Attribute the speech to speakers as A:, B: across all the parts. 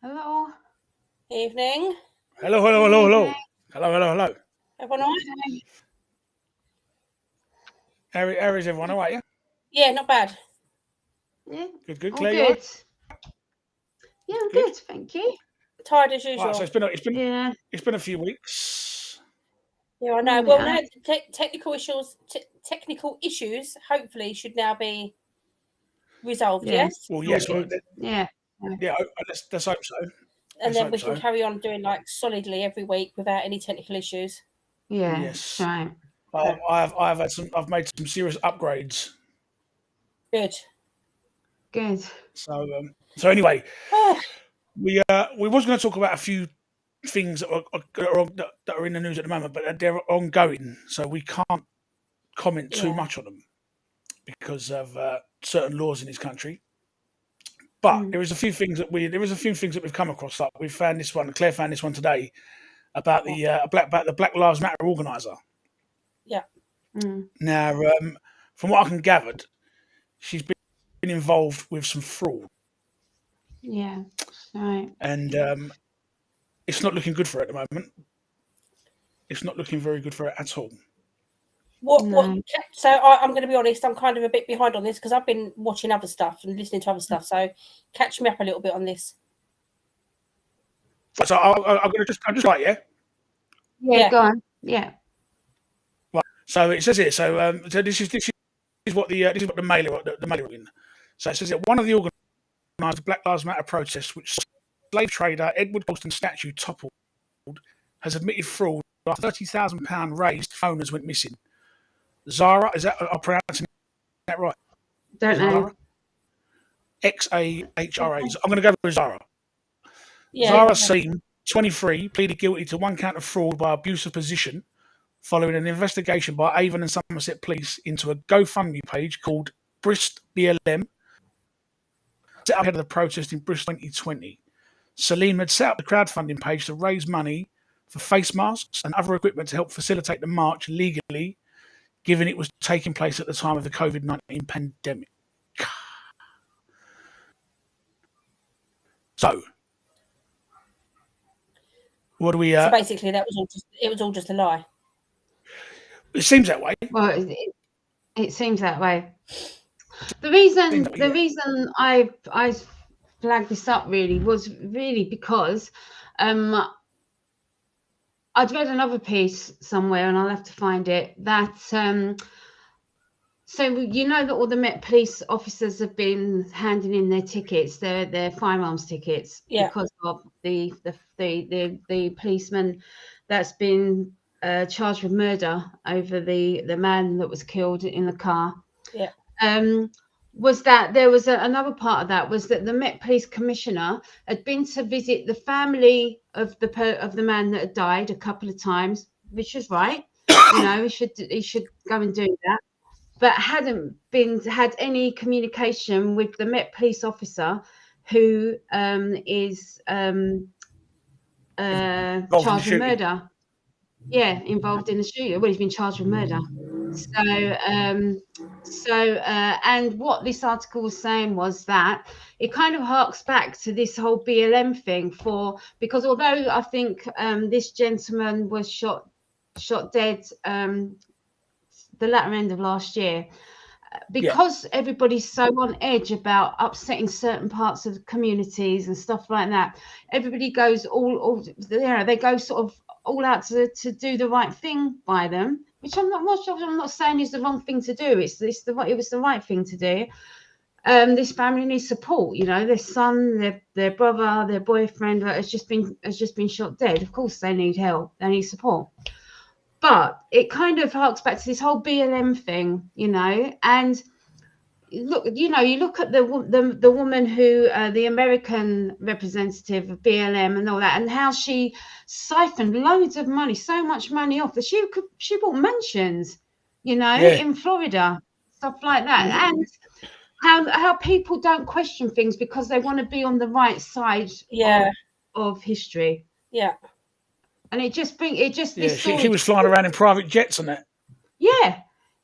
A: Hello.
B: Evening.
C: Hello. Hello.
B: Everyone all right?
C: How is everyone? All right, yeah?
B: Yeah, not bad.
A: Yeah.
C: Good.
A: All
C: Claire, you
A: good.
C: all right?
A: Yeah, I'm good. Thank you.
B: Tired as
C: Right,
B: usual.
C: so
A: Yeah.
C: it's been a few weeks.
B: Yeah, I know.
A: Mm,
B: Well,
A: yeah.
B: no, technical issues hopefully should now be resolved.
A: Yeah.
B: Yes,
C: Well,
A: All
C: yes, well,
A: good. Yeah.
C: yeah. Let's hope so.
B: and then we can
C: so.
B: carry on doing like solidly every week without any technical issues.
A: Yeah.
C: Yes.
A: That's right.
C: I've made some serious upgrades.
B: Good.
A: Good.
C: So anyway, we was going to talk about a few things that are in the news at the moment, but they're ongoing, so we can't comment too
B: Yeah.
C: much on them because of certain laws in this country. But there is a few things that we've come across. Like we found this one. Claire found this one today about the Black Lives Matter organizer.
B: Yeah.
A: Mm.
C: Now, from what I can gathered, she's been involved with some fraud,
A: Yeah. That's right.
C: and it's not looking good for her at the moment. It's not looking very good for her at all.
B: What?
A: No.
B: So I'm going to be honest. I'm kind of a bit behind on this because I've been watching other stuff and listening to other stuff. So catch me up a little bit on this.
C: So I'm just like, yeah.
A: Yeah. Go on. Yeah.
C: Right. So it says here. So this is what the mailer in. So it says that one of the organised the Black Lives Matter protest, which slave trader Edward Colston's statue toppled, has admitted fraud after £30,000 raised owners went missing. Zara, is that I'm pronouncing that right?
A: Don't know.
C: Zara? XAHRA. I'm going to go with Zara.
B: Yeah.
C: Zara Seam, 23, pleaded guilty to one count of fraud by abuse of position following an investigation by Avon and Somerset Police into a GoFundMe page called Brist BLM, set up ahead of the protest in Bristol 2020. Salim had set up the crowdfunding page to raise money for face masks and other equipment to help facilitate the march legally, given it was taking place at the time of the COVID-19 pandemic. So, what do we?
B: So basically, it was all just a lie.
C: It seems that way.
A: Well, it seems that way. The reason I flagged this up was because I'd read another piece somewhere, and I'll have to find it, that so you know that all the Met Police officers have been handing in their tickets, their firearms tickets, because of the policeman that's been charged with murder over the man that was killed in the car.
B: Yeah.
A: Was that there was another part of that was that the Met Police Commissioner had been to visit the family of the man that had died a couple of times, which was right. You know, he should go and do that, but hadn't had any communication with the Met Police officer who is charged with murder. Yeah, involved in the shooting. Well, he's been charged with murder. And what this article was saying was that it kind of harks back to this whole BLM thing, because although I think this gentleman was shot dead the latter end of last year, because everybody's so on edge about upsetting certain parts of communities and stuff like that, everybody goes they go sort of all out to do the right thing by them, which I'm not saying is the wrong thing to do. It was the right thing to do. This family needs support. You know, their son, their brother, their boyfriend has just been shot dead. Of course, they need help. They need support. But it kind of harks back to this whole BLM thing, you know. And look, you know, you look at the woman who, the American representative of BLM and all that, and how she siphoned loads of money, so much money off that she bought mansions, you know, in Florida, stuff like that. And how people don't question things because they want to be on the right side of history.
B: Yeah.
A: And it just
C: she was flying around in private jets on that.
A: Yeah.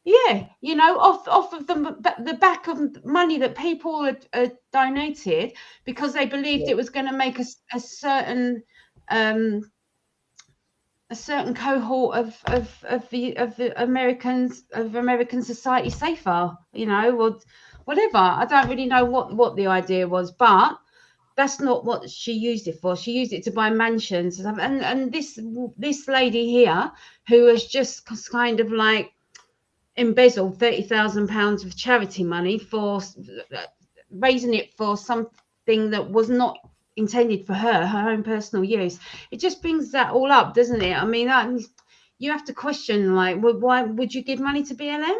A: Yeah, off of the back of money that people had donated because they believed it was going to make a certain cohort of the American society safer, or whatever. I don't really know what the idea was, but that's not what she used it for. She used it to buy mansions, and this lady here who has just kind of like embezzled £30,000 of charity money for raising it for something that was not intended for her own personal use. It just brings that all up, doesn't it? I mean, you have to question, like, why would you give money to BLM?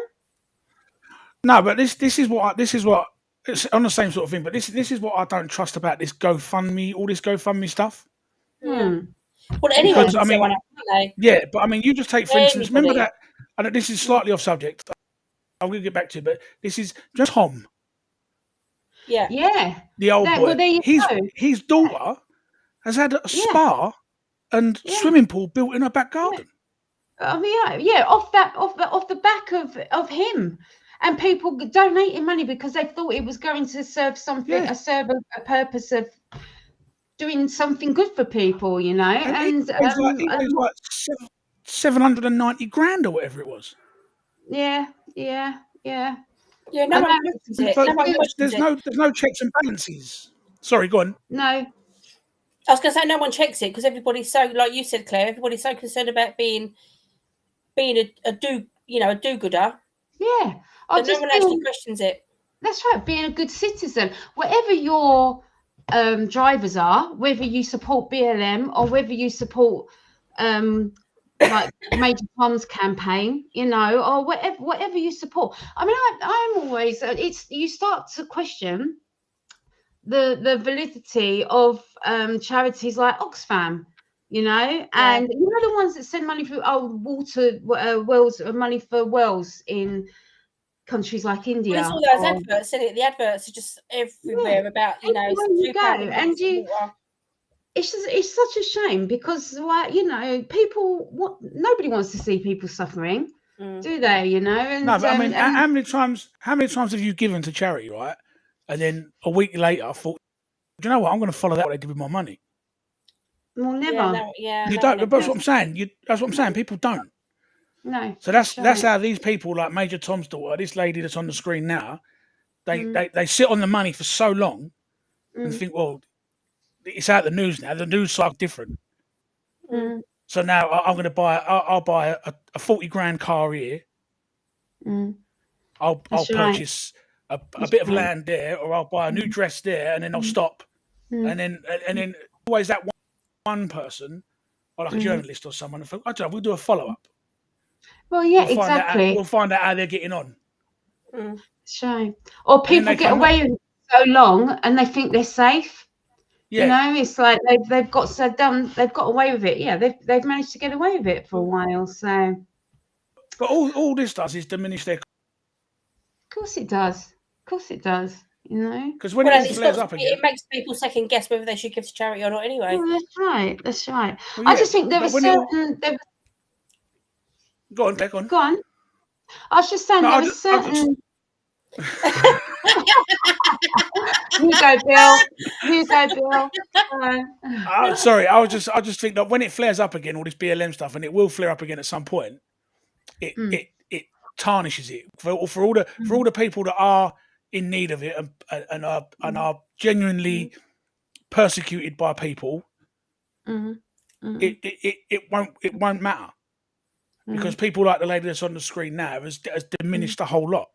C: No, but this is what it's on the same sort of thing. But this is what I don't trust about this GoFundMe, all this GoFundMe stuff.
B: Well, anyone
C: Because,
B: can set one up, can't they?
C: Yeah, but I mean, you just take, for instance, remember
B: Anybody.
C: that, and this is slightly off subject. I'm going to get back to it, but this is just Tom,
B: Yeah.
C: the old boy.
A: Well, there you go.
C: His daughter has had a spa and swimming pool built in her back garden.
A: I mean, off the back of him, and people donating money because they thought it was going to serve something, serve a purpose of doing something good for people,
C: And it was like 790 grand or whatever it was.
A: Yeah.
B: No one questions it. No one questions it.
C: There's no checks and balances. Sorry, go on.
A: No.
B: I was going to say no one checks it because everybody's so, like you said, Claire, everybody's so concerned about being a do-gooder.
A: Yeah.
B: That no one actually questions it.
A: That's right, being a good citizen. Whatever your drivers are, whether you support BLM or whether you support like Major Tom's campaign, or whatever you support. I mean, I'm always you start to question the validity of charities like Oxfam, and the ones that send money through water wells, money for wells in countries like India.
B: Well, it's all those adverts, isn't it? The adverts are just everywhere about,
A: It's such a shame because people nobody wants to see people suffering, do they? And,
C: no, but I mean, how many times have you given to charity, right? And then a week later, I thought, do you know what? I'm going to follow that what they did with my money.
A: Well, never.
C: You don't. But that's what I'm saying. That's what I'm saying. People don't.
A: No.
C: So that's how these people like Major Tom's daughter, this lady that's on the screen now, they sit on the money for so long and think, well, it's out the news now. The news cycle different. So now I'm going to buy. I'll buy a 40 grand car here. I'll purchase a bit of land there, or I'll buy a new dress there, and then I'll stop. And then always that one person, or like a journalist or someone, I don't know, we'll do a follow up.
A: Well, exactly.
C: We'll find out how they're getting on.
A: Shame. Or people get away with it so long and they think they're safe.
C: Yeah.
A: It's like they've got away with it. Yeah, they've managed to get away with it for a while. So,
C: but all this does is diminish their.
A: Of course it does.
C: Because when it flares up again,
B: it makes people second guess whether they should give to charity or not. Anyway.
A: Well, that's right.
C: Well,
A: I just think there was certain.
C: Go on, take on.
A: Go on. I was just saying there was certain. You go, Bill.
C: Sorry, I just think that when it flares up again, all this BLM stuff, and it will flare up again at some point, it tarnishes it for all the people that are in need of it and are genuinely persecuted by people. It won't matter because people like the lady that's on the screen now has diminished a whole lot.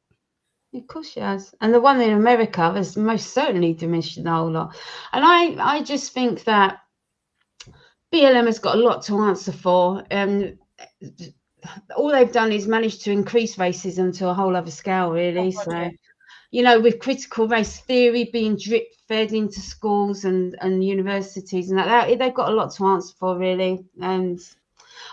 A: Of course she has. And the one in America has most certainly diminished the whole lot. And I just think that BLM has got a lot to answer for. All they've done is manage to increase racism to a whole other scale, really. With critical race theory being drip fed into schools and universities and that, they've got a lot to answer for, really. And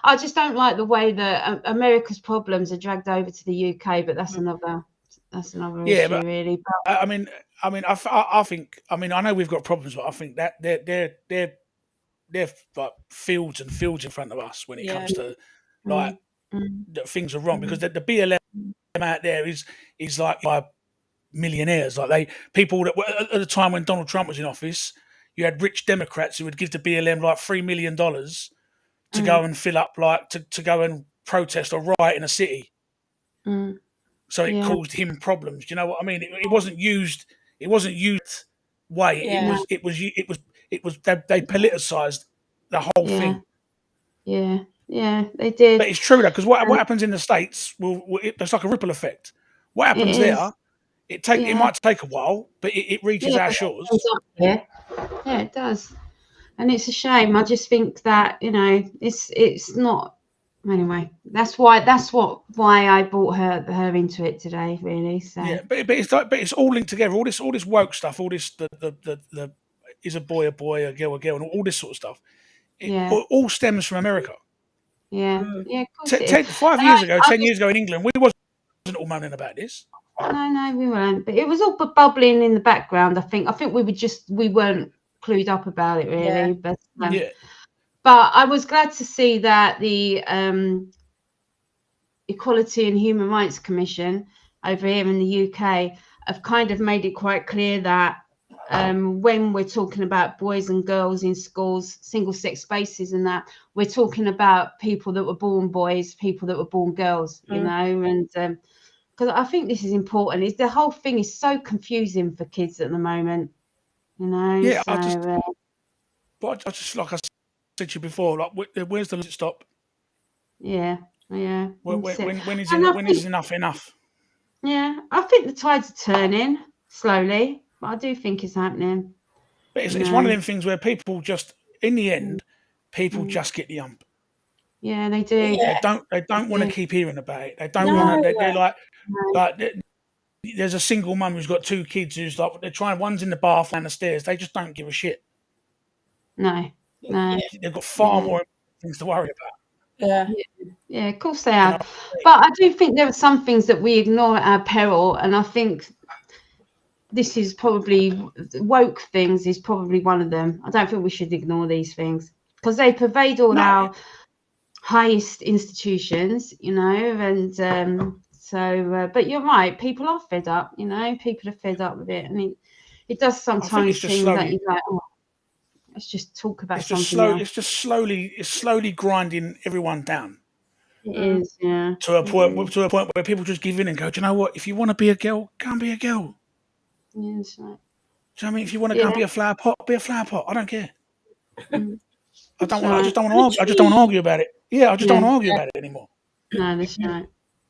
A: I just don't like the way that America's problems are dragged over to the UK, but that's another issue,
C: but,
A: really.
C: But, I think I know we've got problems, but I think that they're like fields and fields in front of us when it comes to that things are wrong because the BLM out there is like by millionaires. Like people that were at the time when Donald Trump was in office, you had rich Democrats who would give the BLM like $3 million to go and fill up, like to go and protest or riot in a city. So it caused him problems. Do you know what I mean? It wasn't used. It wasn't used way.
B: Yeah.
C: It was. They politicized the whole thing.
A: Yeah, they did.
C: But it's true though, because what happens in the States it's like a ripple effect. What happens there? It might take a while, but it reaches our shores.
A: Yeah, it does, and it's a shame. I just think that it's not. Anyway, that's why I brought her into it today, really. So
C: yeah, but it's all linked together. All this woke stuff. All this the is a boy, a girl, and all this sort of stuff. It all stems from America.
A: Yeah, of course it is.
C: 5 years ago, 10 years ago in England, we wasn't all moaning about this.
A: No, we weren't. But it was all bubbling in the background. I think we weren't clued up about it really.
B: Yeah.
A: But I was glad to see that the Equality and Human Rights Commission over here in the UK have kind of made it quite clear that when we're talking about boys and girls in schools, single-sex spaces and that, we're talking about people that were born boys, people that were born girls, you know, and because I think this is important. The whole thing is so confusing for kids at the moment, you know.
C: Yeah,
A: so,
C: I just like I said to you before, like where's the stop?
A: Yeah.
C: When is enough?
A: Yeah, I think the tides are turning slowly, but I do think it's happening.
C: But it's one of them things where people just, in the end, people just get the ump.
A: Yeah, they do.
B: Yeah.
C: They don't want to keep hearing about it. They don't want to. They're like there's a single mum who's got 2 kids who's like they're trying. One's in the bath and the stairs. They just don't give a shit.
A: No.
C: They've got far more things to worry about.
A: Yeah, of course they are. But I do think there are some things that we ignore at our peril, and I think this is probably woke things is probably one of them. I don't think we should ignore these things because they pervade all our highest institutions, you know, and but you're right, people are fed up, you know, people are fed up with it, and it does sometimes seem that you're like, oh, let's just talk about something else.
C: It's just slowly grinding everyone down.
A: It is, yeah.
C: To a point where people just give in and go, do you know what? If you want to be a girl, go and be a girl.
A: Yeah, that's right.
C: Do you know what I mean? If you want to go and be a flower pot, be a flower pot. I don't care. I just don't want to argue about it. Yeah, I just don't want to argue about it anymore.
A: No, that's right.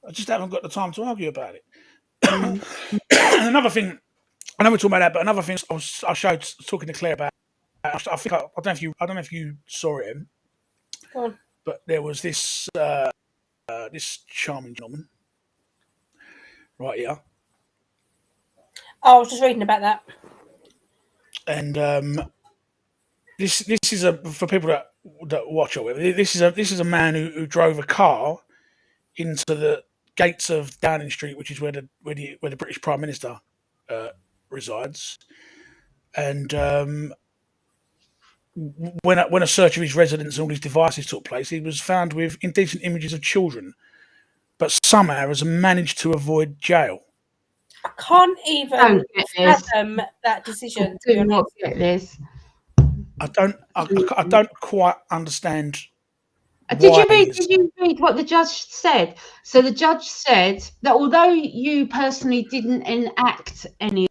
C: I just haven't got the time to argue about it. Another thing, I know we're talking about that, but another thing I showed talking to Claire about. I don't know if you saw it,
B: Go on.
C: But there was this charming gentleman right here.
B: Oh, I was just reading about that.
C: And this is for people that watch it. This is a man who drove a car into the gates of Downing Street, which is where the British Prime Minister resides, and when a search of his residence and all his devices took place, he was found with indecent images of children, but somehow has managed to avoid jail.
B: I can't even fathom that decision.
A: I do not get this.
C: I don't quite understand.
A: Did you read what the judge said? So the judge said that although you personally didn't enact any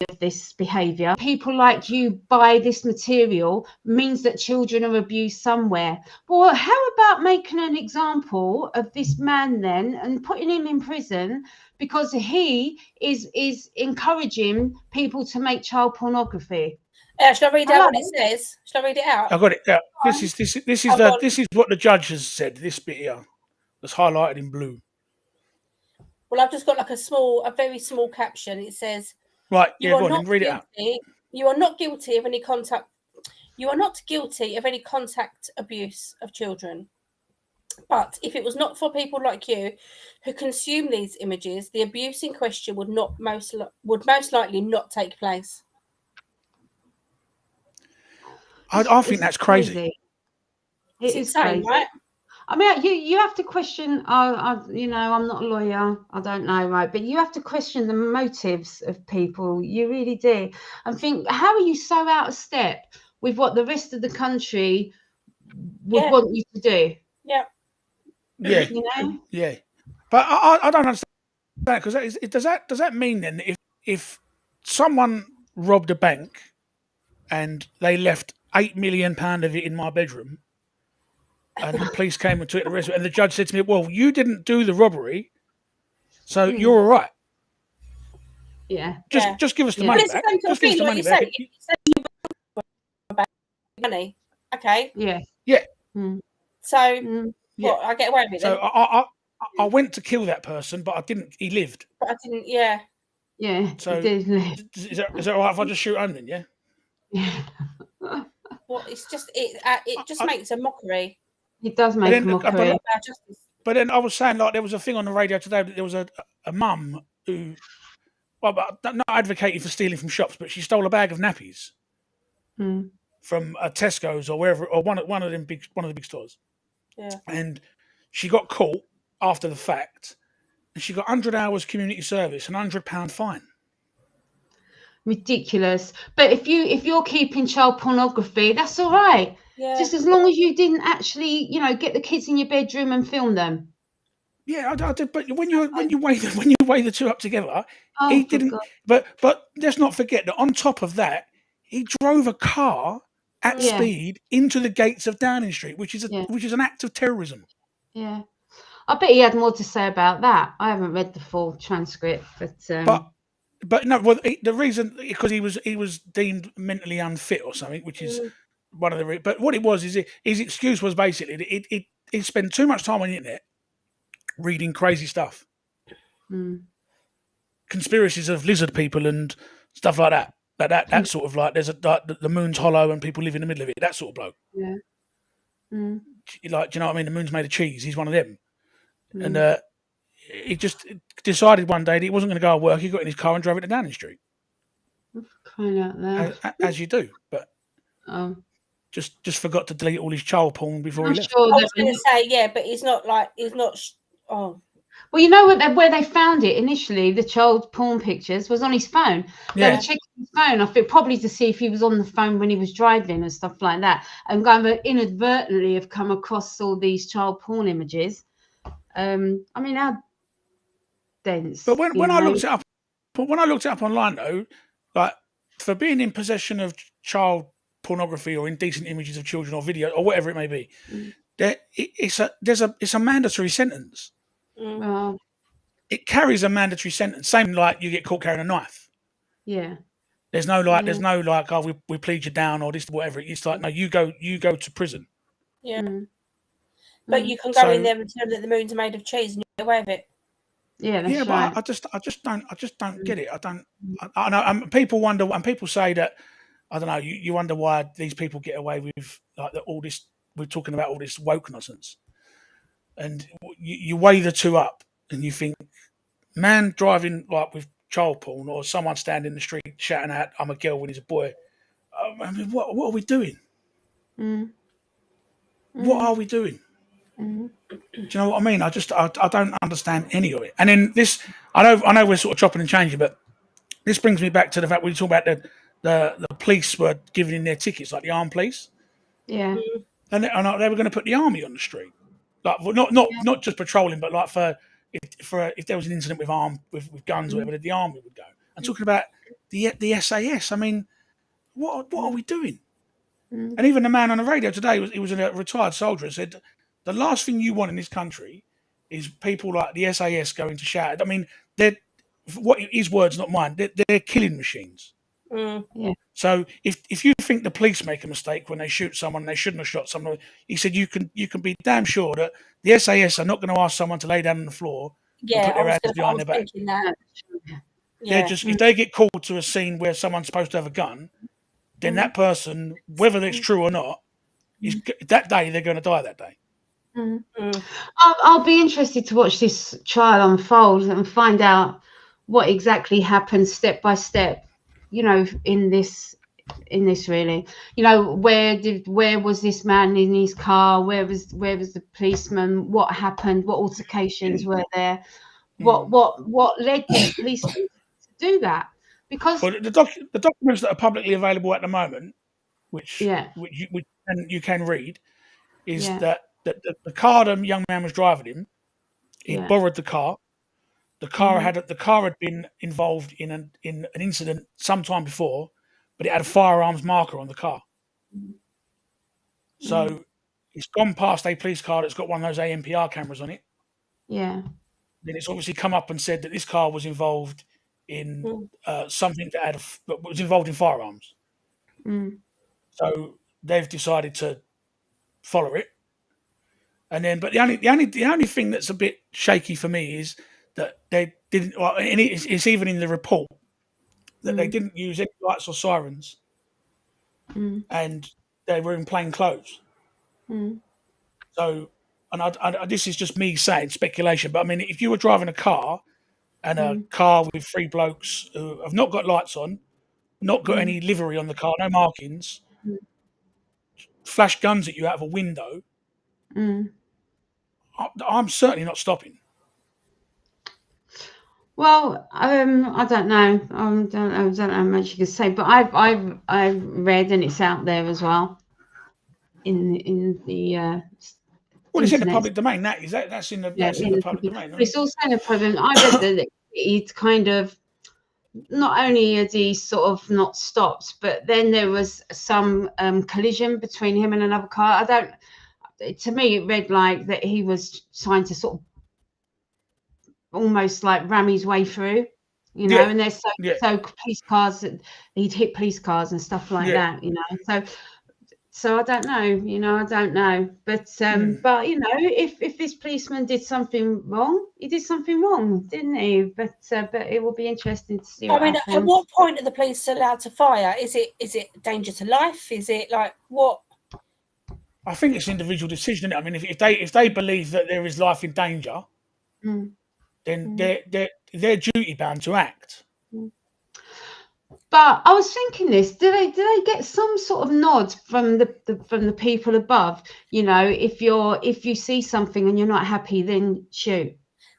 A: of this behaviour, people like you buy this material means that children are abused somewhere. Well, how about making an example of this man then and putting him in prison because he is encouraging people to make child pornography?
B: Shall I read out what it says? Shall I read it out?
C: I got it. Yeah. This is what the judge has said. This bit here, that's highlighted in blue.
B: Well, I've just got like a very small caption. It says,
C: "Right, yeah, go on and read it out.
B: You are not guilty of any contact. You are not guilty of any contact abuse of children. But if it was not for people like you who consume these images, the abuse in question would most likely not take place."
C: I think that's crazy.
A: It is
B: insane,
A: crazy.
B: right?
A: I mean, you have to question. You know, I'm not a lawyer. I don't know, right? But you have to question the motives of people. You really do, and think, how are you so out of step with what the rest of the country would want you to do?
B: Yeah.
C: Yeah.
A: You know.
C: Yeah. But I don't understand that, because does that mean then if someone robbed a bank and they left £8 million of it in my bedroom, and the police came and took the rest of it, and the judge said to me, "Well, you didn't do the robbery, so you're all right.
A: Yeah.
C: Just give us the
B: Well,
C: money
B: it's
C: back.
B: the same sort of
C: Just give us
B: thing,
C: the
B: like
C: money
B: you
C: back."
B: say. You say you about money, okay?
A: Yeah.
C: Yeah.
B: So
C: Yeah.
B: what? I get away with it.
C: So
B: Then?
C: I went to kill that person, but I didn't. He lived.
B: But I didn't. Yeah.
A: Yeah.
C: So
A: It
C: is that all right if I just shoot him then? Yeah.
A: yeah.
B: Well, it's just it just makes a mockery.
A: It does make a mockery.
B: About justice.
C: But then I was saying, like, there was a thing on the radio today that there was a mum who, well, not advocating for stealing from shops, but she stole a bag of nappies from a Tesco's or wherever, or one of the big stores.
B: Yeah.
C: And she got caught after the fact, and she got 100 hours community service and £100 fine.
A: Ridiculous. But if you're keeping child pornography, that's all right.
B: Yeah.
A: Just as long as you didn't actually, you know, get the kids in your bedroom and film them.
C: Yeah, I did. But when you weigh the two up together, he didn't.
A: God.
C: But let's not forget that on top of that, he drove a car at speed into the gates of Downing Street, which is an act of terrorism.
A: Yeah, I bet he had more to say about that. I haven't read the full transcript,
C: but no. Well, the reason, because he was deemed mentally unfit or something, which is one of the. But what it was is his excuse was basically he spent too much time on the internet reading crazy stuff, conspiracies of lizard people and stuff like that. That sort of, like, there's the moon's hollow and people live in the middle of it. That sort of bloke.
A: Yeah.
C: Like, do you know what I mean? The moon's made of cheese. He's one of them. And he just decided one day that he wasn't going to go to work. He got in his car and drove it to Downing Street.
A: Crying out loud.
C: As you do, but just forgot to delete all his child porn before he left.
B: Sure I was going to say, but he's not.
A: Well, you know what? Where they found it initially, the child porn pictures, was on his phone. They were checking his phone, I think, probably to see if he was on the phone when he was driving and stuff like that, and kind of inadvertently have come across all these child porn images. I mean, how dense.
C: But when I looked it up online, though, like, for being in possession of child pornography or indecent images of children or video or whatever it may be, it's a mandatory sentence.
A: Well,
C: it carries a mandatory sentence, same like you get caught carrying a knife.
A: Yeah.
C: There's no like, oh, we plead you down or this, whatever. It's like, no, you go to prison.
B: Yeah. But you can go in there and tell them that the moon's made of cheese and you get away with it.
A: Yeah, that's right.
C: But I just don't get it. I know, and people wonder, and people say that, I don't know, you wonder why these people get away with, like, all this. We're talking about all this woke nonsense, and you weigh the two up, and you think, man driving, like, with child porn, or someone standing in the street shouting out, "I'm a girl" when he's a boy. I mean, what are we doing? What are we doing? Do you know what I mean? I don't understand any of it. And then this, I know we're sort of chopping and changing, but this brings me back to the fact we talk about the police were giving in their tickets, like the armed police.
A: Yeah.
C: And they were going to put the army on the street, like, not just patrolling, but like for if there was an incident with guns or whatever, the army would go. And talking about the SAS, I mean, what are we doing? And even the man on the radio today, he was a retired soldier, and said, the last thing you want in this country is people like the SAS going to shout. I mean, they're, what his words, not mine, they're killing machines.
A: Yeah.
C: So if you think the police make a mistake when they shoot someone they shouldn't have shot someone, he said you can be damn sure that the SAS are not going to ask someone to lay down on the floor and put their hands behind their back. They're just, if they get called to a scene where someone's supposed to have a gun, then that person, whether that's true or not, is that day they're going to die that day.
A: I'll be interested to watch this trial unfold and find out what exactly happened step by step, you know, in this in this, really. You know, where was this man in his car? Where was the policeman? What happened? What altercations were there? What led these policemen to do that? Because
C: Well, the documents that are publicly available at the moment, which you can read, is that the car the young man was driving in, he borrowed the car. The car had been involved in an incident sometime before, but it had a firearms marker on the car. So it's gone past a police car that's got one of those ANPR cameras on it.
A: Yeah.
C: Then it's obviously come up and said that this car was involved in something that was involved in firearms. So they've decided to follow it. And then, but the only thing that's a bit shaky for me is that they didn't. Well, and it's even in the report that they didn't use any lights or sirens, and they were in plain clothes. So, and this is just me saying speculation, but I mean, if you were driving a car and a car with three blokes who have not got lights on, not got any livery on the car, no markings, flash guns at you out of a window, I'm certainly not stopping.
A: Well, I don't know. I don't know how much you can say, but I've read, and it's out there as well in the
C: well, it's in the public domain. That's in the public domain.
A: But it's also in the public. I read that it kind of, not only had he sort of not stopped, but then there was some collision between him and another car. To me, it read like that he was trying to sort of almost like ram his way through, you know, and there's so police cars, he'd hit police cars and stuff like that, you know. So I don't know, you know, but but you know, if this policeman did something wrong, he did something wrong, didn't he? But it will be interesting to see.
B: I mean, at what point are the police allowed to fire? Is it danger to life? Is it like what?
C: I think it's an individual decision. I mean, if they believe that there is life in danger, then they're duty bound to act.
A: But I was thinking this: do they get some sort of nod from the people above? You know, if you see something and you're not happy, then shoot.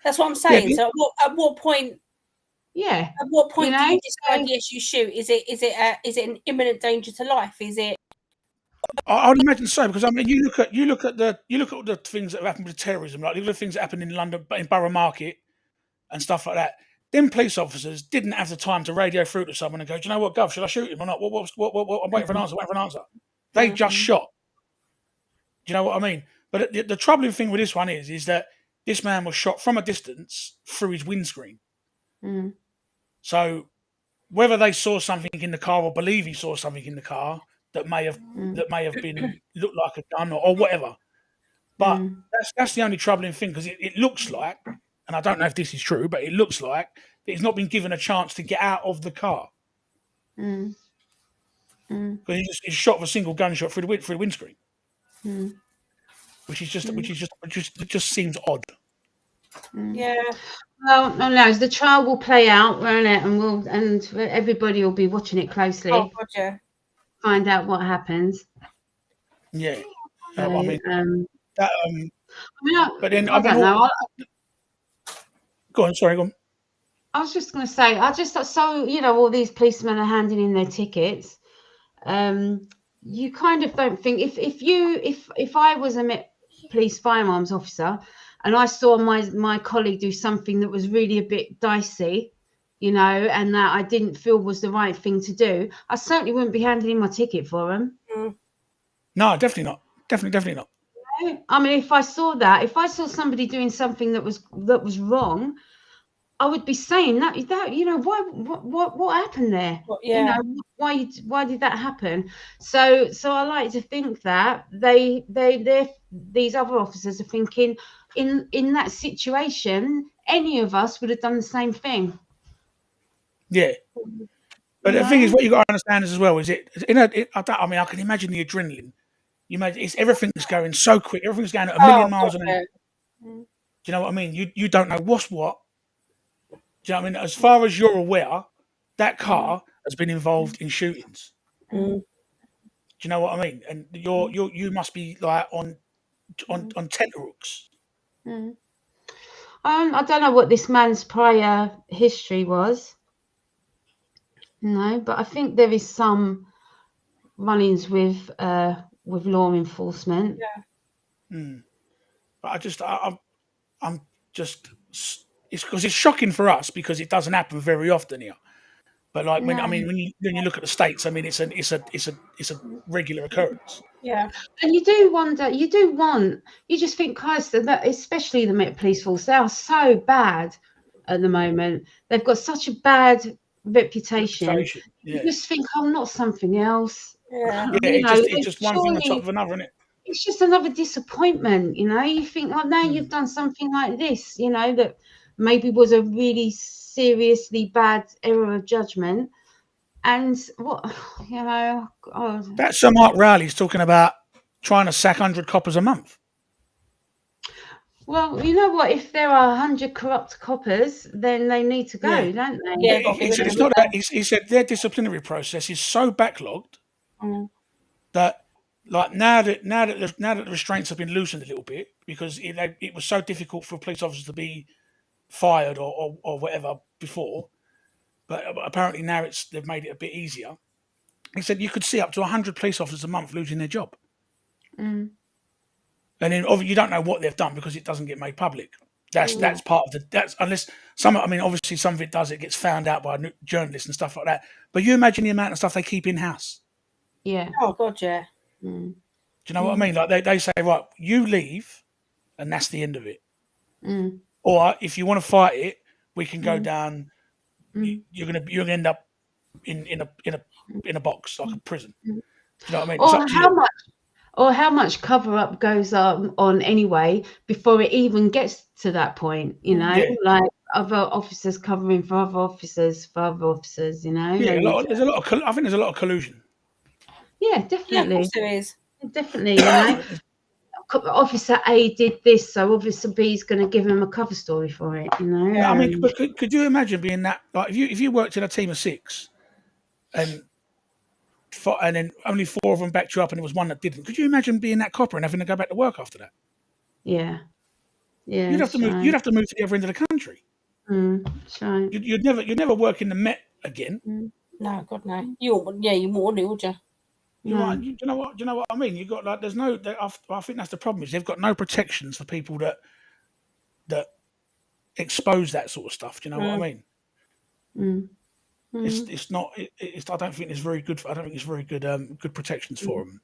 B: That's what I'm saying. So at what point?
A: Yeah.
B: At what point
A: do
B: you decide yes, you shoot? Is it an imminent danger to life? Is it?
C: I'd imagine so, because I mean, you look at all the things that have happened with terrorism, like look at the things that happened in London, in Borough Market, and stuff like that. Them police officers didn't have the time to radio through to someone and go, "Do you know what, Gov? Should I shoot him or not? What? I'm waiting for an answer. They just shot. Do you know what I mean? But the troubling thing with this one is that this man was shot from a distance through his windscreen. So whether they saw something in the car or believe he saw something in the car that may have been looked like a gun or whatever, but that's the only troubling thing, because it looks like, and I don't know if this is true, but it looks like that he's not been given a chance to get out of the car because he's shot with a single gunshot through the windscreen, which just seems odd.
B: Yeah.
A: Well, no, the trial will play out, won't it? And everybody will be watching it closely.
B: Oh, God, yeah.
A: Find out what happens.
C: Yeah.
A: So,
C: I mean, but then
A: I don't know.
C: Go on, sorry, go on.
A: I was just going to say, I just thought, so, you know, all these policemen are handing in their tickets. You kind of don't think, if I was a Met Police firearms officer and I saw my colleague do something that was really a bit dicey, you know, and that I didn't feel was the right thing to do, I certainly wouldn't be handing in my ticket for him.
C: No, definitely not. Definitely not.
A: I mean, if I saw somebody doing something that was wrong, I would be saying that you know, what happened there? You know, why did that happen? So I like to think that these other officers are thinking in that situation, any of us would have done the same thing.
C: Yeah. But the thing is, what you got to understand as well is I can imagine the adrenaline. Everything's going so quick. Everything's going at a million miles an hour. Do you know what I mean? You don't know what's what. Do you know what I mean? As far as you're aware, that car has been involved in shootings.
B: Mm.
C: Do you know what I mean? And you must be like on tenterhooks.
A: Mm. I don't know what this man's prior history was, no, but I think there is some run-ins with law enforcement.
C: But I'm just, it's because it's shocking for us because it doesn't happen very often here. But like when you look at the States, I mean it's a regular occurrence.
B: Yeah.
A: And you do wonder, you just think, Christ, that especially the Met Police Force, they are so bad at the moment. They've got such a bad reputation.
C: Yeah.
A: You just think, oh, not something else.
B: Yeah.
C: Yeah, it's just one thing on top
A: surely
C: of another, isn't it?
A: it's just another disappointment, You think, oh, now you've done something like this, that maybe was a really seriously bad error of judgment. And what, God.
C: That Sir Mark Rowley's talking about trying to sack 100 coppers a month.
A: Well, you know what? If there are 100 corrupt coppers, then they need to go, don't they?
B: Yeah,
C: He said it's not that. He said their disciplinary process is so backlogged that, like now that the restraints have been loosened a little bit because it was so difficult for police officers to be fired or whatever before, but apparently now they've made it a bit easier. He said you could see up to 100 police officers a month losing their job.
A: Mm.
C: And then you don't know what they've done because it doesn't get made public. That's part of unless obviously some of it does. It gets found out by journalists and stuff like that. But you imagine the amount of stuff they keep in house.
A: Yeah.
B: Oh God, yeah.
A: Mm.
C: Do you know what I mean? Like they say, right, you leave, and that's the end of it.
A: Mm.
C: Or if you want to fight it, we can go down. You're gonna end up in a box like a prison. Do you know what I mean?
A: Or how much cover up goes on anyway before it even gets to that point, like other officers covering for other officers,
C: Yeah, there's a lot of I think there's a lot of collusion.
A: Yeah,
B: Yeah, of
A: definitely.
B: course there is.
A: Definitely, Officer A did this, so Officer B is going to give him a cover story for it,
C: Yeah, I mean, but could you imagine being that? Like, if you worked in a team of 6, and then only 4 of them backed you up, and there was one that didn't. Could you imagine being that copper and having to go back to work after that?
A: Yeah.
C: You'd have to move. You'd have to move to the other end of the country.
A: That's right.
C: You'd never work in the Met again.
B: No, God no. You wouldn't, would you?
C: Do you know what I mean? You got like there's no. I think that's the problem is they've got no protections for people that expose that sort of stuff. Do you know what I mean? It's not. I don't think it's very good. I don't think it's very good. Good protections for them.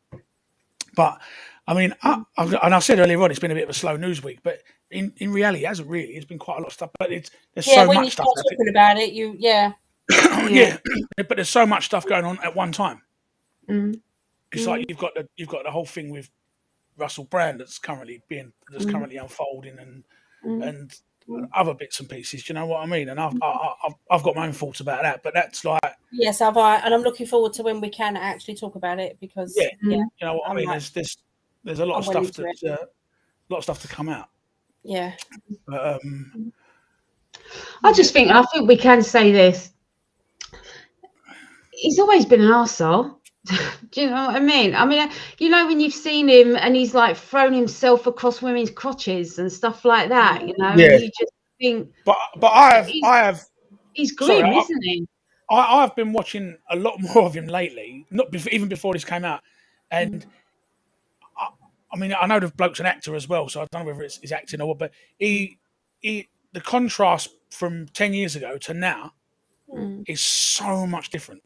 C: But I mean, and I said earlier on, it's been a bit of a slow news week. But in reality, it hasn't really. It's been quite a lot of stuff. But there's so
B: when
C: much
B: you
C: stuff.
B: start talking about it,
C: yeah. But there's so much stuff going on at one time. It's like you've got the whole thing with Russell Brand that's currently unfolding and other bits and pieces. Do you know what I mean? And I've got my own thoughts about that, but that's like
B: yes, and I'm looking forward to when we can actually talk about it because
C: you know what I mean. There's a lot of stuff to come out.
B: Yeah,
C: but
A: I think we can say this. He's always been an arsehole. Do you know what I mean? I mean, when you've seen him and he's like thrown himself across women's crotches and stuff like that, and you just think.
C: But I have.
A: He's grim, isn't he?
C: I've been watching a lot more of him lately, even before this came out, and I mean, I know the bloke's an actor as well, so I don't know whether it's his acting or what, but the contrast from 10 years ago to now is so much different.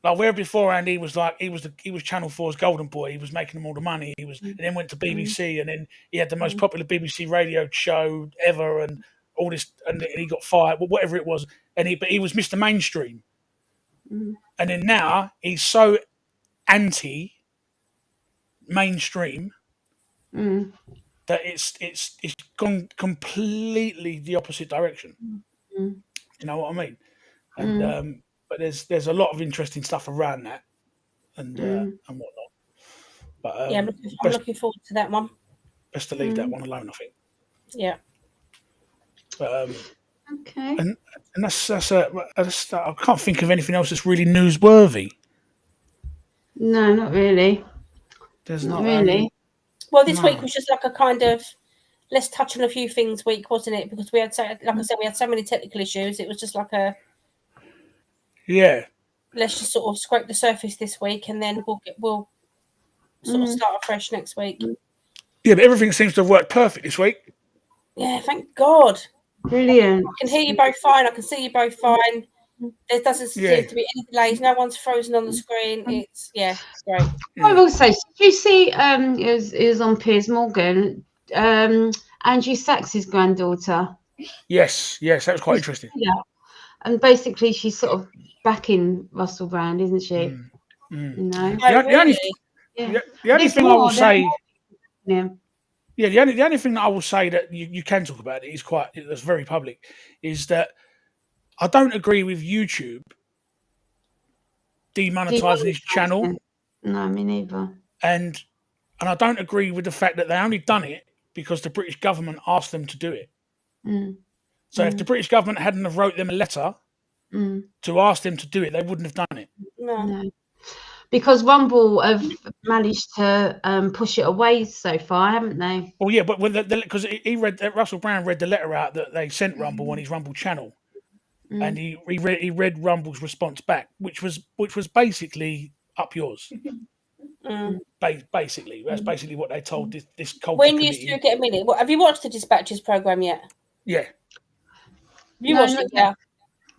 C: Like where beforehand he was Channel 4's golden boy. He was making them all the money. And then went to BBC, and then he had the most popular BBC radio show ever, and all this, and he got fired, whatever it was. But he was Mr. Mainstream. And then now he's so anti-mainstream that it's gone completely the opposite direction. You know what I mean? And but there's a lot of interesting stuff around that and whatnot. But
B: I'm looking forward to that one.
C: Best to leave that one alone, I think.
B: Yeah.
C: But
A: okay.
C: And that's I can't think of anything else that's really newsworthy.
A: No, not really.
C: There's
A: Not
C: not
A: really.
B: Well, this
C: No.
B: week was just like a kind of let's touch on a few things week, wasn't it? Because we had so, like I said, we had so many technical issues. It was just like a let's just sort of scrape the surface this week, and then we'll sort of start afresh next week.
C: Yeah, but everything seems to have worked perfect this week.
B: Yeah, thank God.
A: Brilliant.
B: I can hear you both fine. I can see you both fine. There doesn't seem to be any delays. No one's frozen on the screen. It's great.
A: I will say, did you see? It was on Piers Morgan. Andrew Sachs's granddaughter.
C: Yes, that was quite interesting.
A: Yeah, and basically she's sort of backing Russell Brand, isn't she? You know.
C: The only thing I will say.
A: Yeah.
C: Yeah, the only thing that I will say that you can talk about it is that's very public, is that I don't agree with YouTube demonetizing his channel.
A: No, me neither.
C: And I don't agree with the fact that they only done it because the British government asked them to do it. So if the British government hadn't have wrote them a letter to ask them to do it, they wouldn't have done it.
B: No.
A: Because Rumble have managed to push it away so far, haven't they?
C: Well, yeah, but because Russell Brand read the letter out that they sent Rumble on his Rumble channel, and he read Rumble's response back, which was basically up yours. Basically, that's basically what they told this cult.
B: When you still get a minute, have you watched the Dispatches program yet?
C: Yeah.
B: You watched it, yeah?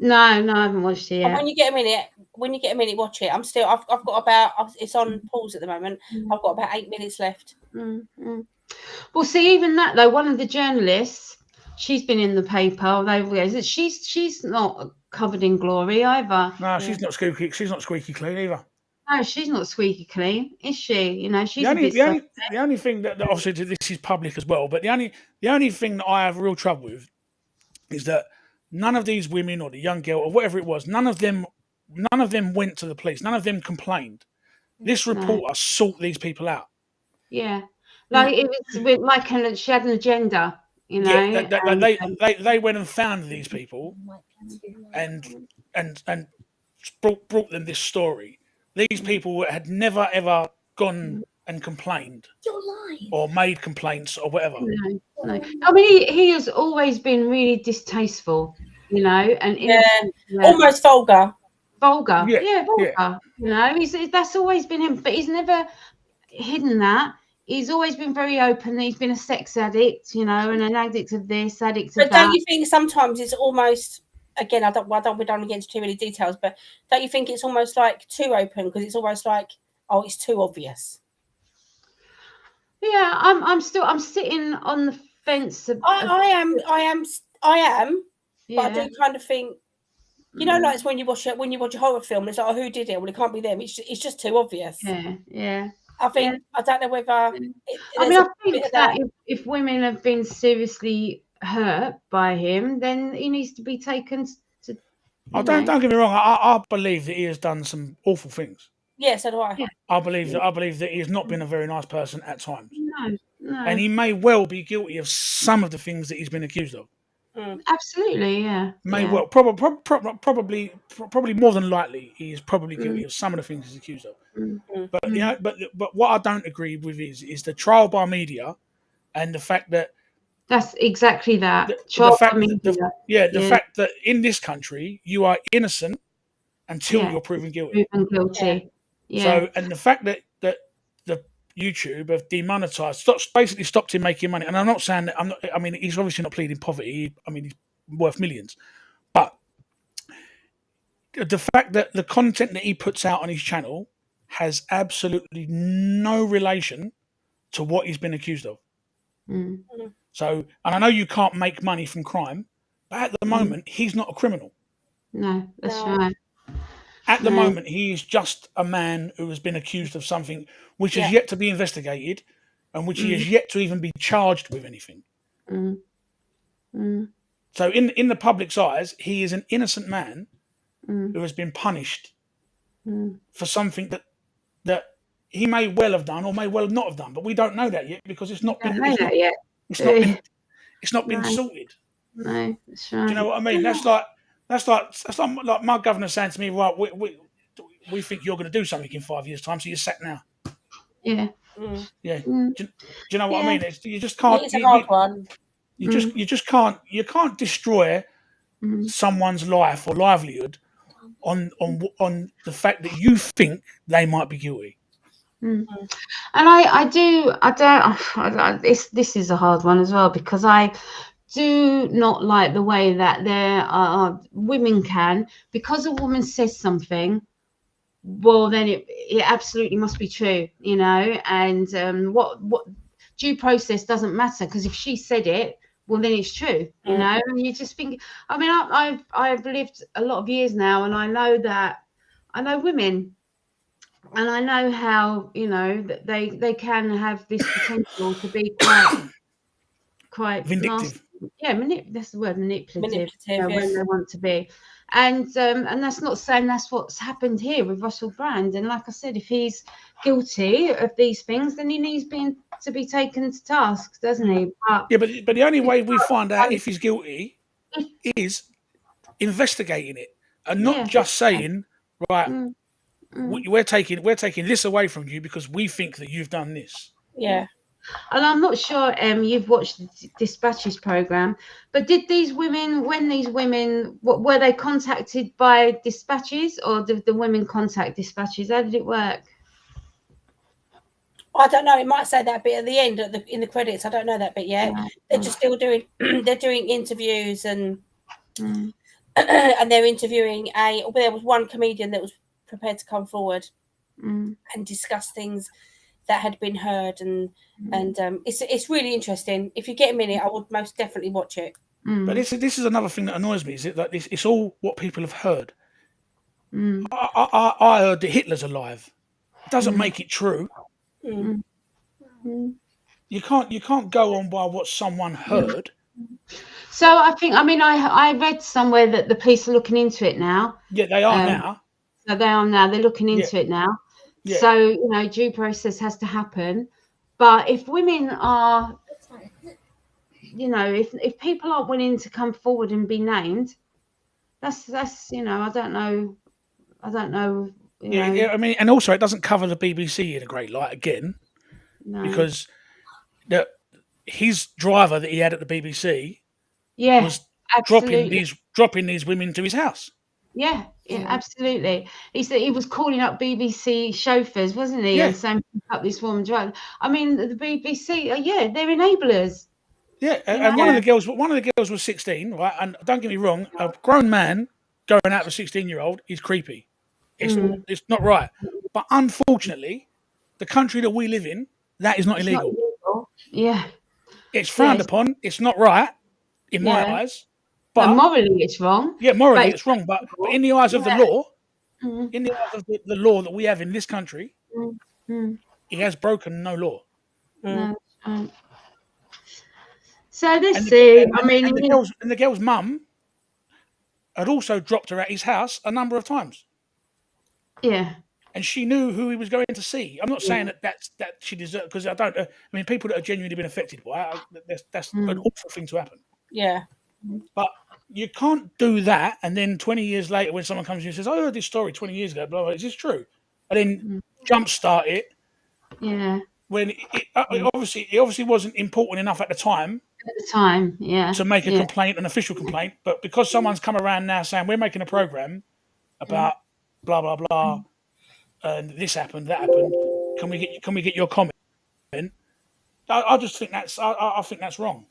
A: No, I haven't watched it yet.
B: And when you get a minute, watch it. I've got about. It's on pause at the moment. I've got about 8 minutes left.
A: Well, see, even that though, one of the journalists, she's been in the paper. Although she's not covered in glory either.
C: No, she's not squeaky. She's not squeaky clean either.
A: No, she's not squeaky clean, is she? You know, she's
C: the only thing that obviously this is public as well. But the only thing that I have real trouble with is that none of these women or the young girl or whatever it was, none of them went to the police. None of them complained. This reporter sought these people out.
A: Yeah, like it was like she had an agenda. You know,
C: yeah, they went and found these people and brought them this story. These people had never ever gone and complained or made complaints or whatever.
A: No. I mean, he has always been really distasteful, you know, and
B: almost vulgar.
A: Vulgar. You know, that's always been him, but he's never hidden that. He's always been very open. He's been a sex addict, you know, and an addict of this, addict of that.
B: But don't you think sometimes it's almost, again, we don't get into too many details, but don't you think it's almost like too open because it's almost like, oh, it's too obvious?
A: Yeah, I'm sitting on the fence.
B: I am. Yeah. But I do kind of think, you know, like it's when you watch a horror film, it's like, oh, who did it? Well, it can't be them. It's just too obvious.
A: Yeah.
B: I think I don't know whether.
A: I think that if women have been seriously hurt by him, then he needs to be taken to.
C: Don't get me wrong. I believe that he has done some awful things.
B: Yeah, so do I.
A: Yeah.
C: I believe that he has not been a very nice person at times.
A: No.
C: And he may well be guilty of some of the things that he's been accused of.
A: Absolutely, yeah.
C: Well, probably more than likely, he is probably guilty of some of the things he's accused of. But you know, but what I don't agree with is the trial by media, and the fact that
A: that's exactly that.
C: The fact that in this country you are innocent until you're proven guilty.
A: Proven guilty. Yeah.
C: So, and the fact that the YouTube have demonetized, basically stopped him making money. And I'm not saying that I mean, he's obviously not pleading poverty. I mean, he's worth millions. But the fact that the content that he puts out on his channel has absolutely no relation to what he's been accused of. So, and I know you can't make money from crime, but at the moment, he's not a criminal.
A: No, that's right.
C: At the moment, he is just a man who has been accused of something which is yet to be investigated and which he has yet to even be charged with anything. So in the public's eyes, he is an innocent man who has been punished for something that he may well have done or may well not have done, but we don't know that yet because it's not been sorted.
A: No, that's right.
C: Do you know what I mean? That's like my governor saying to me, right, we think you're going to do something in 5 years' time, so you're sacked now.
A: Yeah.
C: Yeah.
A: Mm.
C: Do you know what I
A: Yeah.
C: mean? You just can't.
B: It's a hard one.
C: You just can't. You can't destroy someone's life or livelihood on the fact that you think they might be guilty.
A: And this is a hard one as well, because I do not like the way that there are women can, because a woman says something, well then it absolutely must be true, you know, and what due process doesn't matter, because if she said it, well then it's true, you know. And you just think, I mean, I've lived a lot of years now, and I know women, and I know how, you know, that they can have this potential to be quite
C: Vindictive.
A: nasty. Yeah, that's the word, manipulative, you know,
B: Yes.
A: when they want to be. And that's not saying that's what's happened here with Russell Brand. And like I said, if he's guilty of these things, then he needs to be taken to task, doesn't he? But
C: the only way we find out if he's guilty is investigating it, and not just saying, right, we're taking this away from you because we think that you've done this.
B: Yeah.
A: And I'm not sure you've watched the Dispatches program, but did these women, were they contacted by Dispatches, or did the women contact Dispatches? How did it work?
B: I don't know. It might say that bit at the end, in the credits. I don't know that bit yet. They're just still doing. They're doing interviews, and and they're interviewing there was one comedian that was prepared to come forward and discuss things that had been heard, and it's really interesting. If you get a minute, I would most definitely watch it.
C: But this is another thing that annoys me, is it that it's all what people have heard. I heard that Hitler's alive. It doesn't make it true. You can't go on by what someone heard.
A: So I read somewhere that the police are looking into it now.
C: Yeah, they are now.
A: So they are now. They're looking into it now. Yeah. So, you know, due process has to happen. But if women are, you know, if people aren't willing to come forward and be named, that's you know, I don't know. You know.
C: Yeah, I mean, and also it doesn't cover the BBC in a great light again, because his driver that he had at the BBC was dropping these women to his house.
A: Yeah, absolutely. He said he was calling up BBC chauffeurs, wasn't he? Yeah. And saying, pick up this woman driver. I mean, the BBC, they're enablers.
C: Yeah, and one of the girls was 16, right? And don't get me wrong, a grown man going out with a 16-year-old is creepy. It's not right. But unfortunately, the country that we live in, that is not illegal.
A: Not illegal. Yeah.
C: It's frowned upon. It's not right in my eyes. But
A: morally, it's wrong.
C: Yeah, morally, it's wrong. But in the eyes of the law, in the eyes of the law that we have in this country, he has broken no law.
A: No. So let's see.
C: And the girl's mum had also dropped her at his house a number of times.
A: Yeah.
C: And she knew who he was going to see. I'm not saying that she deserved, because I don't. I mean, people that have genuinely been affected by it, that's an awful thing to happen.
B: Yeah.
C: But you can't do that, and then 20 years later, when someone comes to you and says, "I heard this story 20 years ago, blah, blah, is this true?" And then jumpstart it.
A: Yeah.
C: When it obviously wasn't important enough at the time.
A: At the time, to
C: make a complaint, an official complaint. But because someone's come around now saying we're making a program about blah blah blah, and this happened, that happened, can we get your comment? I just think I think that's wrong.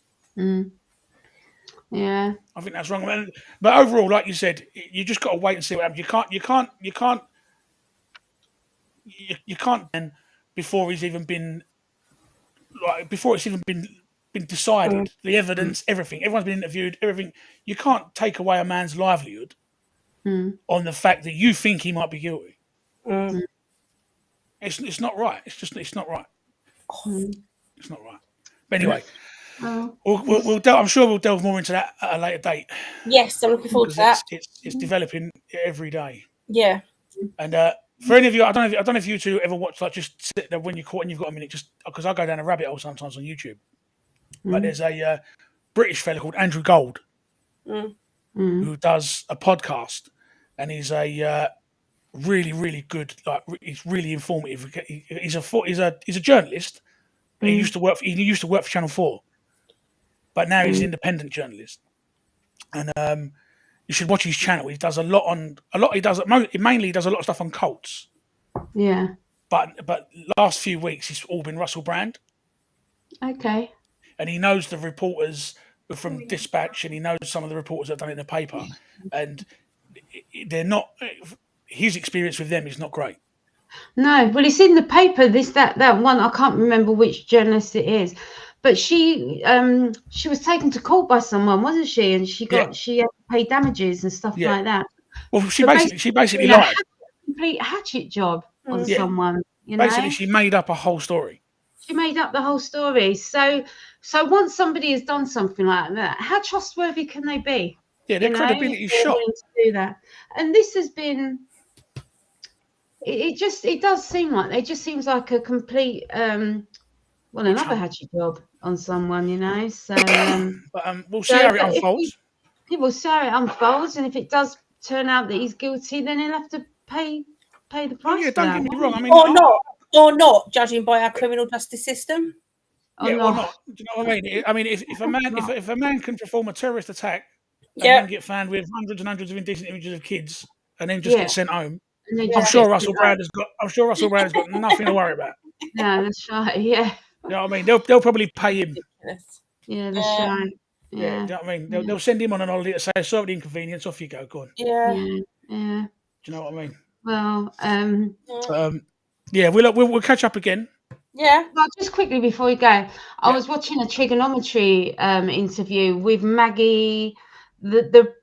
A: Yeah,
C: I think that's wrong. But overall, like you said, you just got to wait and see what happens. You can't before it's even been decided, the evidence, everything. Everyone's been interviewed, everything. You can't take away a man's livelihood on the fact that you think he might be guilty. It's not right. It's not right. It's not right. But anyway, I'm sure we'll delve more into that at a later date.
B: Yes, I'm looking forward to that.
C: It's developing every day.
B: Yeah.
C: And for any of you, I don't know if you two ever watch, like, just sit there when you're caught and you've got a minute, just because I go down a rabbit hole sometimes on YouTube. But there's a British fella called Andrew Gold who does a podcast, and he's a really, really good. Like he's really informative. He's a journalist. But he used to work for Channel 4, but now he's an independent journalist. And you should watch his channel. He does he mainly does a lot of stuff on cults.
A: Yeah.
C: But last few weeks it's all been Russell Brand.
A: Okay.
C: And he knows the reporters from Dispatch, and he knows some of the reporters that have done it in the paper, and they're not. His experience with them is not great.
A: No, well, it's in the paper. That one. I can't remember which journalist it is, but she was taken to court by someone, wasn't she? And she had to pay damages and stuff like that.
C: Well, she basically lied.
A: A complete hatchet job on someone. You know?
C: Basically, she made up a whole story.
A: She made up the whole story. So once somebody has done something like that, how trustworthy can they be?
C: Yeah, their credibility is shot.
A: To do that, and this has been. It does seem like it just seems like a complete another hatchet job on someone, you know. So
C: but we'll see how it unfolds.
A: We'll see how it unfolds, and if it does turn out that he's guilty, then he'll have to pay the price.
C: Yeah, don't get me wrong. I mean,
B: or not, judging by our criminal justice system.
C: Or not. Do you know what I mean? I mean, if a man can perform a terrorist attack and then get found with hundreds and hundreds of indecent images of kids and then just get sent home, I'm sure Russell Brand has got nothing to worry about.
A: Yeah, that's right. Yeah.
C: You know what I mean? They'll probably pay him.
A: Yeah, that's right. Yeah.
C: You know what I mean? They'll send him on an holiday to say, sorry the inconvenience, off you go, go on.
B: Yeah.
A: Yeah.
C: Do you know what I mean?
A: Well,
C: yeah, we'll catch up again.
B: Yeah.
A: Well, just quickly before we go, I was watching a trigonometry interview with Maggie.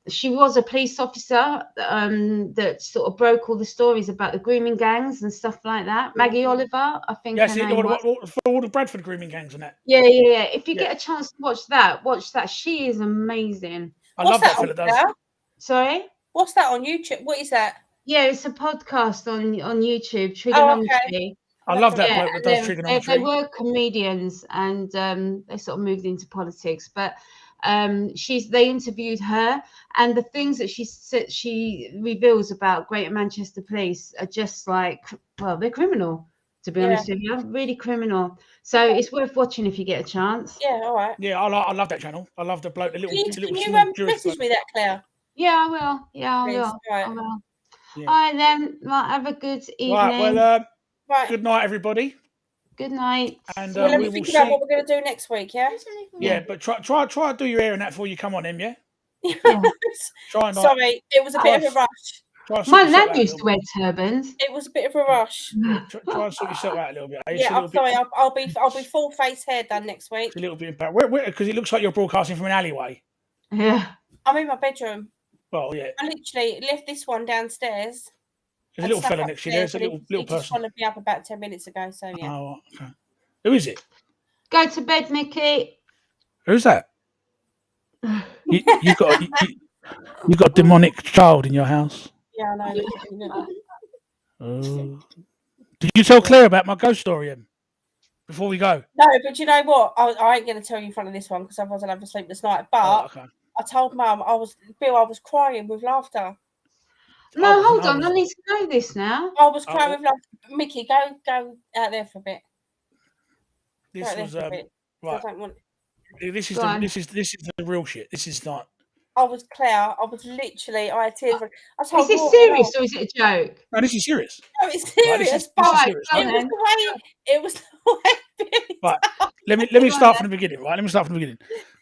A: She was a police officer that sort of broke all the stories about the grooming gangs and stuff like that. Maggie Oliver, I think.
C: Yes, all the Bradford grooming gangs and that.
A: Yeah. If you get a chance to watch that. She is amazing.
C: I love that fella does.
A: Sorry?
B: What's that on YouTube? What is that?
A: Yeah, it's a podcast on YouTube, trigonometry.
B: Oh, okay.
C: I love that bloke that does trigonometry.
A: They were comedians and they sort of moved into politics, but they interviewed her, and the things that she reveals about Greater Manchester Police are just like, well, they're criminal, to be honest with you, really criminal. So it's worth watching if you get a chance.
B: Yeah, all right.
C: Yeah, I love that channel. I love the bloke.
B: Can you message me that, Claire?
A: Yeah, I will. Yeah, I will.
B: Right.
A: I will. Yeah. All right then. Well, have a good evening.
C: Right. Well, good night, everybody.
A: Good night.
C: And
B: we will think about what we're going to do next week. Yeah.
C: Yeah, but try to do your hair and that before you come on, yeah.
B: Try. Sorry, it was a bit of a rush.
A: My nan used to wear turbans.
B: It was a bit of a rush.
C: Try and sort yourself out a little bit.
B: Yeah, I'm sorry. I'll be full face hair done next week.
C: It's a little bit impact. Because it looks like you're broadcasting from an alleyway.
A: Yeah.
B: I'm in my bedroom.
C: Well, yeah.
B: I literally left this one downstairs.
C: There's a little fella next to you. There's a little person.
B: He just followed me up about 10 minutes ago. So yeah.
C: Oh, okay. Who is it?
A: Go to bed, Mickey.
C: Who's that? You've got a demonic child in your house.
B: Yeah, I know.
C: Did you tell Claire about my ghost story before we go?
B: No, but you know what? I ain't going to tell you in front of this one because otherwise I'll have a sleepless night. But I told Mum I was crying with laughter.
A: No, hold on. I need to know this now.
B: I was crying with laughter. Mickey, go out there for a bit.
C: This was right. This is the real shit. This is not.
B: I was Claire. I was literally. I had tears.
A: Is this serious or is it a joke?
C: No, this is serious.
B: No, it's serious. It was the way.
C: Right. Let me start from the beginning. Right. Let me start from the beginning.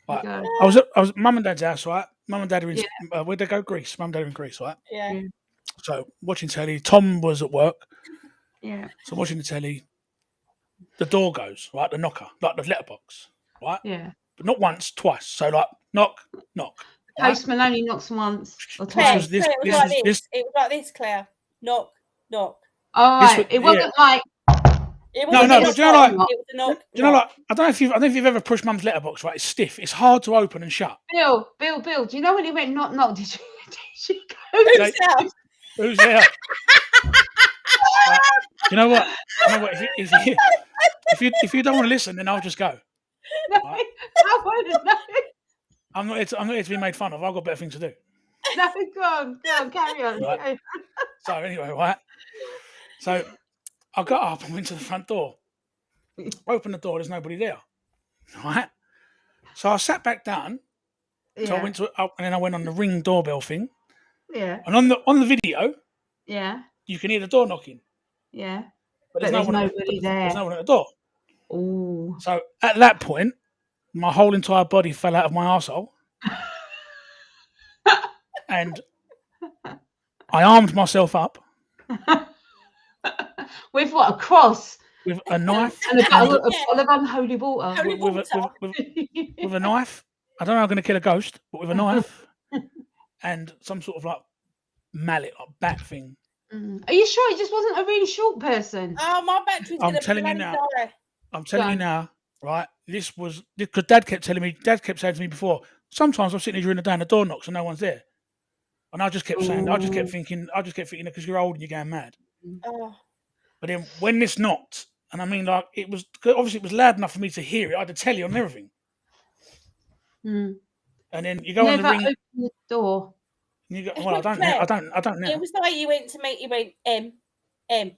C: Right. I was at Mum and Dad's house. Right. Mum and Dad are in. Where'd they go? Greece. Mum and Dad are in Greece. Right.
B: Yeah.
C: So watching telly. Tom was at work.
A: Yeah.
C: So watching the telly. The door goes, right, the knocker, like the letterbox, right?
A: Yeah.
C: But not once, twice. So like knock.
A: The postman only knocks once or
B: twice.
A: twice.
B: It was like this, Claire. Knock.
A: Oh, right. It wasn't like.
C: No, but do you know, like,
B: it was a knock.
C: Do you know, like, I don't know if you've ever pushed Mum's letterbox, right? It's stiff. It's hard to open and shut.
A: Bill. Do you know when he went knock? Did you go?
C: Who's there? Right. You know what? If you don't want to listen, then I'll just go.
A: No, right? I want to know.
C: I'm not here to be made fun of. I've got better things to do.
A: No, go on, carry on.
C: Right. So anyway, right. So I got up and went to the front door. Opened the door. There's nobody there. Right. So I sat back down. So I went and then I went on the Ring doorbell thing.
A: Yeah.
C: And on the video,
A: Yeah.
C: you can hear the door knocking.
A: Yeah.
C: But there's
A: nobody there.
C: There's no one at the door.
A: Oh.
C: So at that point, my whole entire body fell out of my arsehole. And I armed myself up.
A: With what? A cross?
C: With a knife.
A: And a bottle of unholy water.
C: With a knife. I don't know how I'm going to kill a ghost, but with a knife. And some sort of like mallet, like bat thing.
A: Are you sure it just wasn't a really short person?
B: Oh, my battery's going to
C: telling you now.
B: die.
C: I'm telling you now, right? This was because Dad kept saying to me before. Sometimes I'm sitting here during the day and the door knocks and no one's there, and I just kept saying, I just kept thinking, because you're old and you're going mad.
B: Oh.
C: But then when this knocked, and I mean, like it was loud enough for me to hear it. I had to tell you on everything. And then you go on the Ring.
A: Open the door.
C: You go, well, I don't know.
B: It was the way he went to me. He went, M. I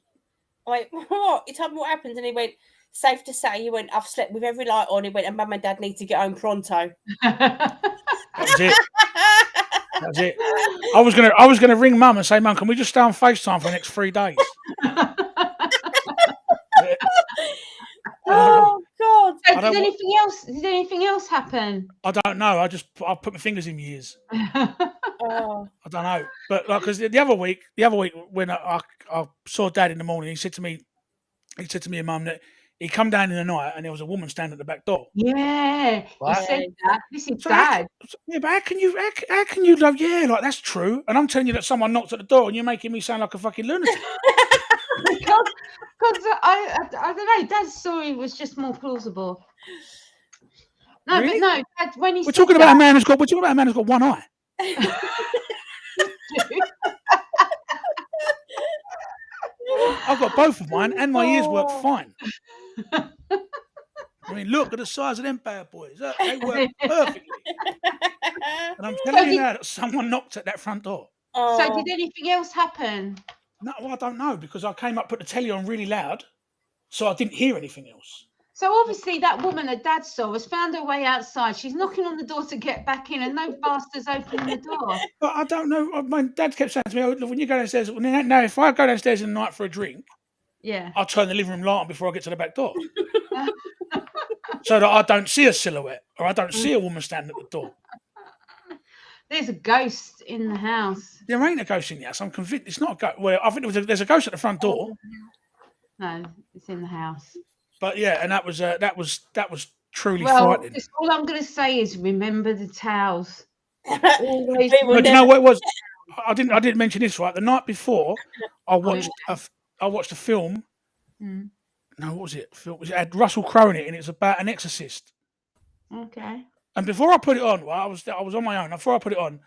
B: went, what? He told me what happened, and he went, safe to say, he went, I've slept with every light on. He went, and Mum and Dad need to get home pronto.
C: That was it. That's it. I was gonna ring Mum and say, Mum, can we just stay on FaceTime for the next 3 days?
B: Oh God!
A: So did anything else happen?
C: I don't know. I put my fingers in my ears.
B: Oh.
C: I don't know, but like because the other week when I saw Dad in the morning, he said to me and Mum that he come down in the night and there was a woman standing at the back door.
A: Yeah,
C: right?
A: he said that. This is
C: So
A: Dad.
C: But how can you love? Yeah, like that's true. And I'm telling you that someone knocked at the door, and you're making me sound like a fucking lunatic.
A: Because I don't know. Dad's story was just more plausible. No,
C: Really?
A: but no. Dad, when he
C: We're talking about a man who's got one eye. I've got both of mine, and my ears work fine. I mean, look at the size of them bad boys. They work perfectly. And I'm telling you now that someone knocked at that front door.
B: Oh.
A: So did anything else happen?
C: No, well, I don't know, because I came up, put the telly on really loud, so I didn't hear anything else.
A: So obviously that woman that Dad saw has found her way outside. She's knocking on the door to get back in, and no bastard's opening the door.
C: But I don't know. My Dad kept saying to me, "Oh, when you go downstairs, now if I go downstairs in the night for a drink,
A: yeah,
C: I'll turn the living room light on before I get to the back door, so that I don't see a silhouette or I don't see a woman standing at the door."
A: There's a ghost in the house.
C: There ain't a ghost in the house. I'm convinced it's not a ghost. Well, I think there's a ghost at the front door.
A: No, it's in the house.
C: But yeah, and that was truly
A: Well,
C: frightening.
A: all I'm going to say is remember the towels.
C: But you know what it was? I didn't mention this, right? The night before, I watched a film. No, what was it? It had Russell Crowe in it, and it's about an exorcist.
A: Okay.
C: And before I put it on, well, I was on my own. Before I put it on,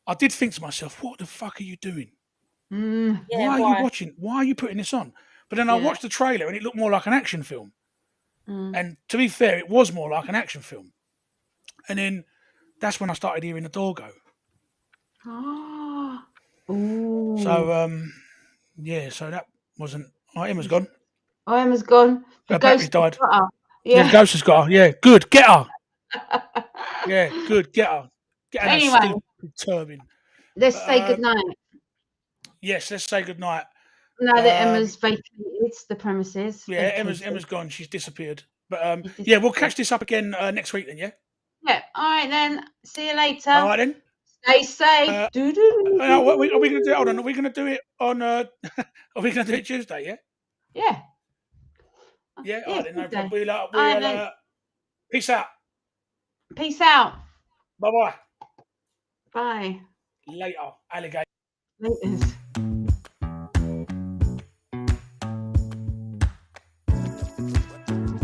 C: I did think to myself, "What the fuck are you doing?
A: Yeah,
C: why are you watching? Why are you putting this on?" But then I watched the trailer, and it looked more like an action film. And to be fair, it was more like an action film. And then that's when I started hearing the door go.
A: Ooh.
C: So so that wasn't. Oh, Emma's gone.
A: Oh, Emma's gone.
C: Her battery's died.
A: Yeah,
C: the ghost has got her. Yeah, good. Get her. Yeah, good. Get her. Get her.
A: Anyway,
C: turbine.
A: Let's say goodnight.
C: Yes, let's say goodnight.
A: Now that Emma's vacated the premises.
C: Yeah, Emma's gone. She's disappeared. But yeah, we'll catch this up again next week then. Yeah.
A: Yeah. All right then. See you later.
C: All right then.
A: Stay safe.
C: Are we going to do? Hold on. Are we going to do it on? Are we going to do it Tuesday? Yeah.
A: Yeah.
C: Yeah. All right then. No problem. We'll peace out.
A: Peace out.
C: Bye-bye.
A: Bye.
C: Later, alligator.
A: Laters.